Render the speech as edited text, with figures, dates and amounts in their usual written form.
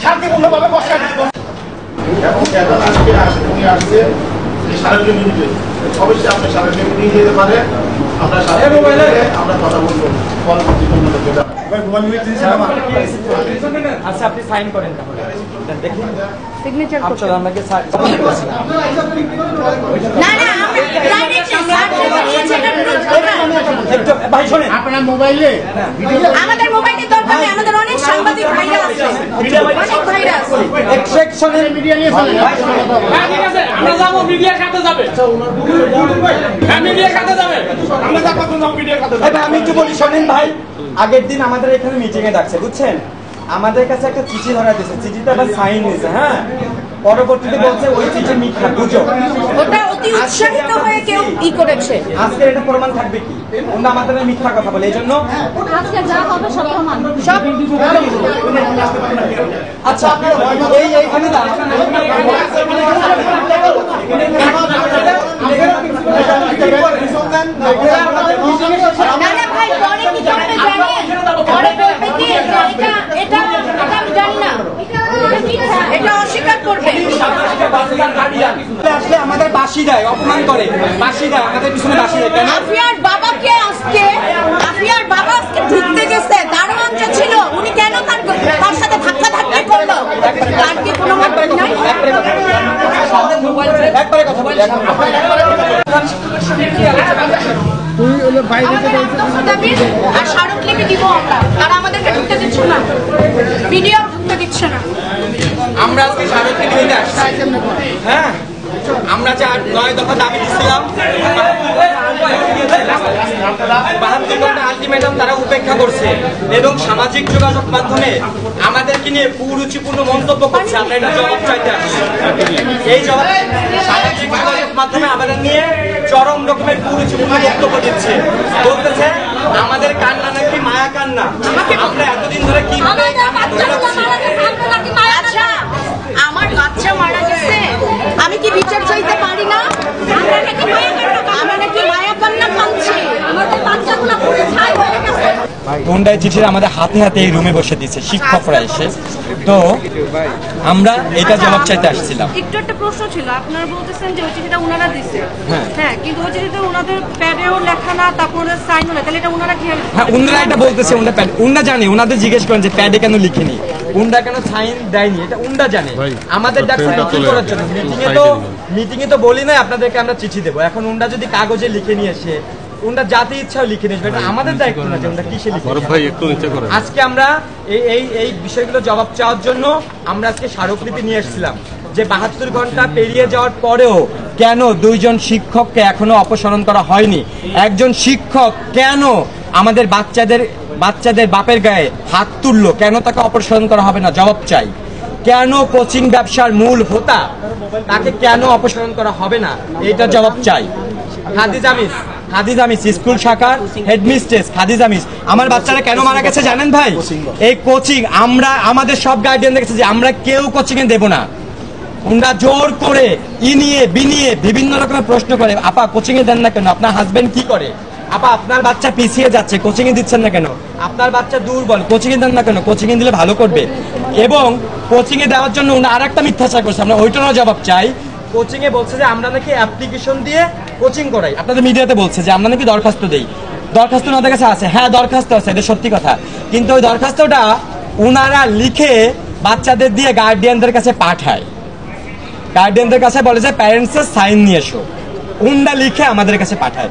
শান্তিপূর্ণভাবে বসে অবশ্যই আপনি সারাদিন নিয়ে যেতে পারে। আমরা আমরা কথা বলবো। আচ্ছা আপনি সাইন করেন তাহলে দেখুন সিগনেচার করতে আমাকে না না আমরা ডাইরেক্টলি স্যার নিয়েছে এটা ভাই শুনেন আপনার মোবাইলে আমাদের মোবাইলে দরকার নেই, আমাদের অনেক সাংবাদিক ভাইরা আছে, অনেক ভাইরা আছে এক্সট্রাকশনের মিডিয়া নিয়ে ফেলেন। হ্যাঁ ঠিক আছে আমরা যাব, মিডিয়া খাতে যাবে। হ্যাঁ মিডিয়া খাতে যাবে, আমরা যাব মিডিয়া খাতে যাবে। আমি একটু বলি শোনেন ভাই, আগের দিন আমাদের এখানে মিটিং এ ডাকছে বুঝছেন, আমাদের কাছে একটা চিঠি ধরা দিয়েছে, চিঠিতে আবার সাইন নিয়েছে। হ্যাঁ পরবর্তীতে বলছে ওই চিঠি মিথ্যা, বুঝো ওটা অতি উৎসাহিত হয়ে কেউ ই করেছে। আজকে এটা প্রমাণ থাকবে কি ওরা আমাদের মিথ্যা কথা বলে, এই জন্য আজকে যা হবে সব প্রমাণ সব। আচ্ছা এইখানে না না ভাই পরে কি করবে জানেন, পরে বলবে কি এটা এটা আমি জানি না, এটা অস্বীকার করবে। আসলে আমাদের বাসি দেয়, অপমান করে, বাসি দেয় আমাদের পিছনে, বাসি দেয় কেন? আফিয়ার বাবাকে আজকে ঢুকতে গেছে, দারোয়ান যে ছিল উনি কেন তার সাথে ধাক্কা ধাক্কি করলো, তার কি কোনো ব্যাপার নাই? একবারে কথা বলি আর স্মারকলিপি দিব আমরা, তারা আমাদেরকে ঢুকতে দিচ্ছে না, ভিডিও ঢুকতে দিচ্ছে না। আমরা আজকে স্মারকলিপি দিতে আসছি। হ্যাঁ আমরা যে 9 দফা দাবি দিচ্ছিলাম 72 ঘন্টা আলটিমেটাম তারা উপেক্ষা করছে এবং সামাজিক যোগাযোগ মাধ্যমে আমাদেরকে নিয়ে কুরুচিপূর্ণ মন্তব্য করছে। আমরা এটা জবাব চাইতে আসছি। এই জবাব সামাজিক যোগাযোগ মাধ্যমে আমাদের নিয়ে চরম রকমের কুরুচিপূর্ণ বক্তব্য দিচ্ছে, বলতেছে আমাদের কান্না নাকি মায়া কান্না, আমরা এতদিন ধরে কি আচ্ছা আমার বাচ্চা মারা গেছে আমি কি বিচার চাইতে পারি না? আমরা নাকি মায়া কান্না কাঁদছি, আমাদের বাচ্চাগুলো পুরো ছাই হয়ে গেছে। গন্ডায় চিঠির আমাদের হাতে হাতে এই রুমে বসে দিচ্ছে শিক্ষকরা এসে, তো আমরা এটা জবাব চাইতে আসছিলাম। একটু একটা প্রশ্ন ছিল, আপনারা বলতেছেন যে ওই চিঠিটা ওনারা দিছে, হ্যাঁ কিন্তু ওই চিঠিতে ওনাদের প্যাডেও লেখা না, তারপরে সাইনও না, তাহলে এটা ওনারা কি? হ্যাঁ ওনারা এটা বলতেছে, ওনারা জানে, ওনাদের জিজ্ঞেস করেন যে প্যাডে কেন লিখিনি, উন্ডা কেন সাইন দেয়নি, এটা উন্ডা জানে। আমাদের ডাকছে মিটিং করার জন্য, মিটিংয়ে তো বলি না আপনাদেরকে আমরা চিঠি দেবো, এখন উন্ডা যদি কাগজে লিখে নিয়ে এসে উন্ডা যাতে ইচ্ছাও লিখে নিয়ে আসবে, এটা আমাদের দায়িত্ব না যে উন্ডা কিসে লিখে। আজকে আমরা এই বিষয়গুলো জবাব চাওয়ার জন্য আমরা আজকে স্মারকলিপি নিয়ে এসেছিলাম যে 72 ঘন্টা পেরিয়ে যাওয়ার পরেও কেন 2 জন শিক্ষককে এখনো অপসারণ করা হয়নি, একজন শিক্ষক কেন আমাদের বাচ্চাদের বাপের গায়ে হাত তুললো, কেন তাকে অপসারণ করা হবে না, জবাব চাই। কেন কোচিং ব্যবসার মূল হোতা তাকে কেন অপসারণ করা হবে না, এইটা জবাব চাই। হাদিজ আমিস স্কুল শাখার হেডমিস্ট্রেস হাদিজ আমিস, আমার বাচ্চারা কেন মারা গেছে জানেন ভাই? এই কোচিং আমরা আমাদের সব গার্ডিয়ান দেখেছি যে আমরা কেউ কোচিং এ দেব না, আমরা জোর করে নিয়ে বিভিন্ন রকমের প্রশ্ন করে, আপা কোচিং এ দেন না কেন, আপনার হাজবেন্ড কি করে, আপা আপনার বাচ্চা পিছিয়ে যাচ্ছে কোচিং এ দিচ্ছেন না কেন, আপনার বাচ্চা দুর্বল কোচিং এ দেন না কেন, কোচিং এ দিলে ভালো করবে। এবং কোচিং এ দেওয়ার জন্য আর একটা মিথ্যাচার করছে, আমরা ওইটারও জবাব চাই। কোচিং এ বলছে যে আমরা নাকি অ্যাপ্লিকেশন দিয়ে কোচিং করাই, আপনাদের মিডিয়াতে বলছে যে আমরা নাকি দরখাস্ত দেই, দরখাস্ত ওনাদের কাছে আছে, হ্যাঁ দরখাস্ত আছে, এটা সত্যি কথা, কিন্তু ওই দরখাস্তটা ওনারা লিখে বাচ্চাদের দিয়ে গার্ডিয়ানদের কাছে পাঠায়, গার্ডিয়ানদের কাছে বলে যে প্যারেন্টসের সাইন নিয়ে এসো, উন্ডা লিখে আমাদের কাছে পাঠায়।